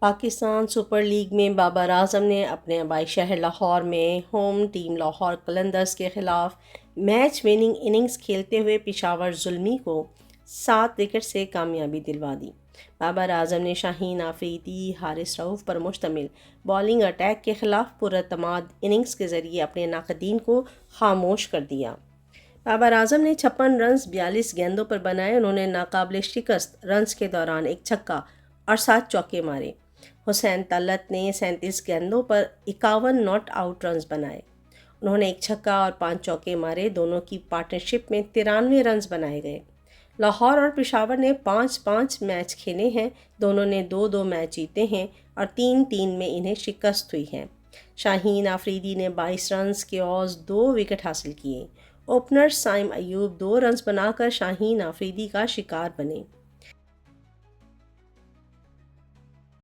Pakistan super league میں بابر اعظم نے اپنے آبائی شہر لاہور میں ہوم ٹیم لاہور قلندرز کے خلاف میچ وننگ اننگز کھیلتے ہوئے پشاور زلمی کو 7 وکٹ سے کامیابی دلوا دی۔ بابر اعظم نے شاہین آفریدی، حارث رؤف پر مشتمل بالنگ اٹیک کے خلاف پراعتماد اننگز کے ذریعے اپنے ناقدین کو خاموش کر دیا۔ بابر اعظم نے 56 رنز 42 گیندوں پر بنائے۔ انہوں نے ناقابل شکست رنز کے دوران ایک چھکا اور 7 چوکے مارے۔ حسین طلعت نے 37 گیندوں پر 51 ناٹ آؤٹ رنز بنائے۔ انہوں نے ایک چھکا اور 5 چوکے مارے۔ دونوں کی پارٹنرشپ میں 93 رنز بنائے گئے۔ لاہور اور پشاور نے 5-5 میچ کھیلے ہیں۔ دونوں نے 2-2 میچ جیتے ہیں اور 3-3 میں انہیں شکست ہوئی ہے۔ شاہین آفریدی نے 22 رنز کے عوض 2 وکٹ حاصل کیے۔ اوپنر سائم ایوب 2 رنز بنا کر شاہین آفریدی کا شکار بنے۔